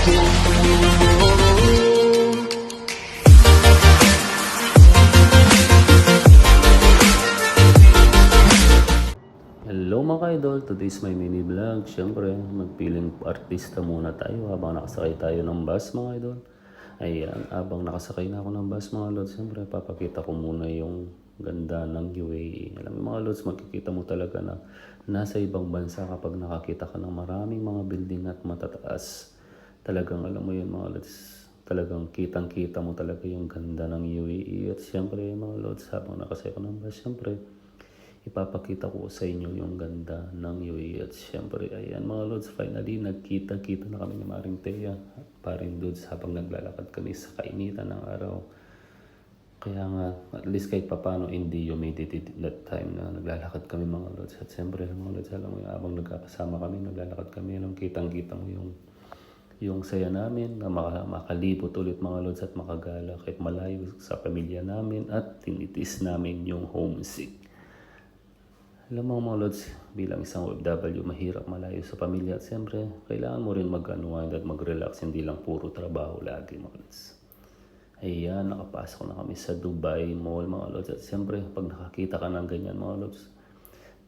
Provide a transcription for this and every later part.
Hello mga ka-idol, today's my mini vlog. Siyempre, magpiling artista muna tayo habang nakasakay tayo ng bus mga idol. Ayan, habang nakasakay na ako ng bus mga lods, siyempre papakita ko muna yung ganda ng UAE. Alam mo mga lods, makikita mo talaga na nasa ibang bansa kapag nakakita ka ng maraming mga building at matataas. Talagang alam mo yun mga lods, talagang kitang-kita mo talaga yung ganda ng UAE. At siyempre mga lods, habang nakasakay ako ng bus, siyempre ipapakita ko sa inyo yung ganda ng UAE. At syempre, ayan mga lods, finally nagkita-kita na kami ni Maring Thea at paring Dudes habang naglalakad kami sa kainitan ng araw. Kaya nga, at least kahit papano hindi humidity that time na naglalakad kami mga lods. At syempre mga lods, alam mo, habang nagkakasama kami, naglalakad kami, alam, kitang-kita mo yung saya namin na makalibot ulit mga lods at makagala kahit malayo sa pamilya namin at tinitis namin yung homesick. Alam mo mga lods, bilang isang OFW, mahirap malayo sa pamilya at siyempre, kailangan mo rin mag-unwind at mag-relax, hindi lang puro trabaho lagi mga lods. Ayan, nakapasok na kami sa Dubai Mall mga lods at siyempre, pag nakakita ka ng ganyan mga lods,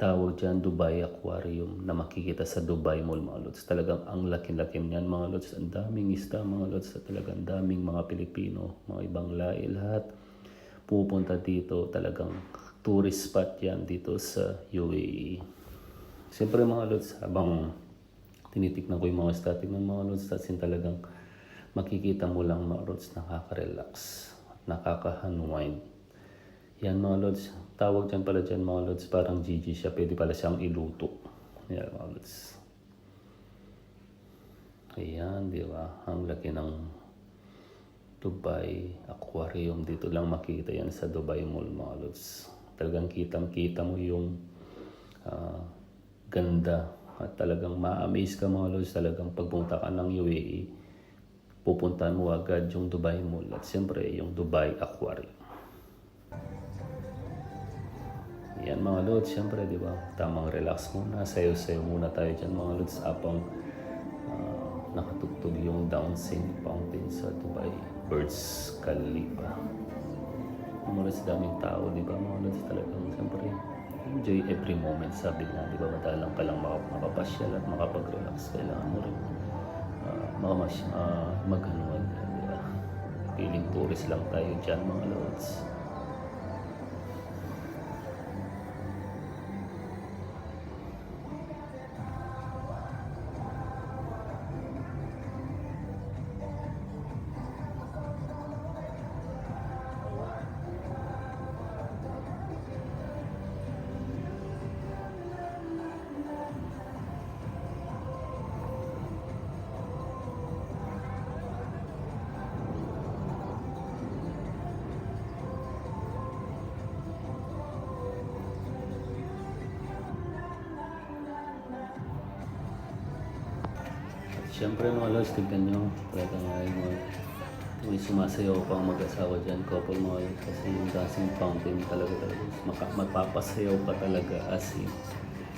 tawag dyan Dubai Aquarium na makikita sa Dubai Mall mga lods. Talagang ang laki-laki niyan mga lods, ang daming isda mga lods at talagang daming mga Pilipino, mga ibang lahi lahat pupunta dito, talagang tourist spot yan dito sa UAE. Siyempre mga lods, habang tinitignan ko yung mga static ng mga lods, tasin talagang makikita mo lang mga lods, nakaka-relax, nakaka-unwind. Yan mga lods, tawag dyan pala dyan mga lods, parang GG siya, pwede pala siyang iluto. Yan mga lods. Ayan, di ba? Ang laki ng Dubai Aquarium, dito lang makikita yan sa Dubai Mall mga lods. Talagang kitang-kita mo yung ganda at talagang ma-amaze ka mga lods. Talagang pagpunta ka ng UAE, pupuntahan mo agad yung Dubai Mall at siyempre yung Dubai Aquarium. Yan mga lods, siyempre di ba, tamang relax muna, sayo-sayo muna tayo dyan mga lods habang nakatugtog yung dancing fountain sa Dubai Burj Khalifa. Mula sa daming tao, di ba mga lods, talagang siyempre enjoy every moment, sabi nga, di ba, madalang ka lang makapasyal at makapag-relax, kailangan mo rin mag-unwind, di ba, feeling tourist lang tayo dyan mga lods. Siyempre mga lods, tignan nyo, talaga nga may sumasayaw pa ang mag-asawa dyan, couple mga lods, kasi yung dancing fountain talaga magpapasayaw ka talaga as in.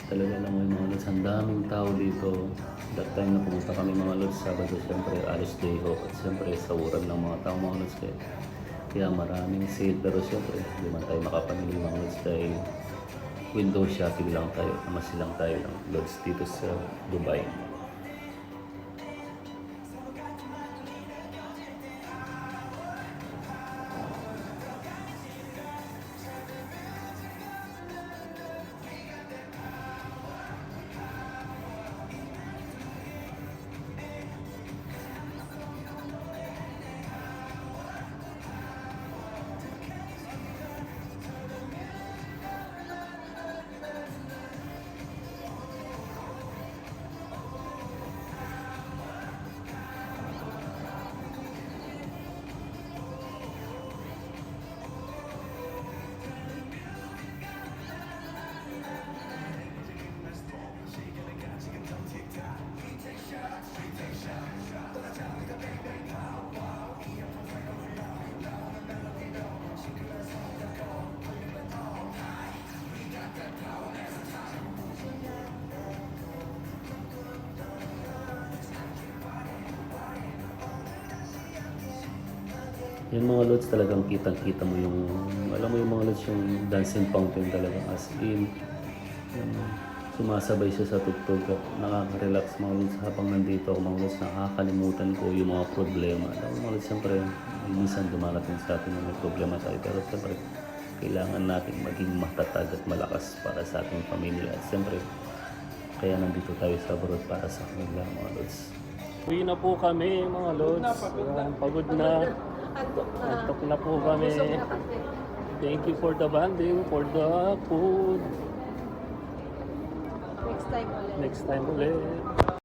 Talaga lang mga lods, ang daming tao dito. That time na pumunta kami mga lods, Sabado, siyempre alos day off at siyempre sahuran ng mga tao mga lods, kaya maraming sale, pero siyempre hindi man tayo makapamili mga lods dahil window shopping lang tayo, masilang tayo ng lods dito sa Dubai. Yung mga lods talagang kitang-kita mo yung, alam mo yung mga lods yung dancing fountain talaga as in. Yung sumasabay siya sa tugtog at nakaka-relax mga lods habang nandito ako mga lods, nakakalimutan ko yung mga problema. Alam mo mga lods, siyempre, minsan dumarating sa atin na may problema tayo pero siyempre, kailangan natin maging matatag at malakas para sa ating pamilya at siyempre, kaya nandito tayo sa abroad para sa kanila mga lods. Uwi na po kami mga lods. Ayan, pagod na. Antok na po kami. Thank you for the banding, for the food. Next time ulit. Next time ulit.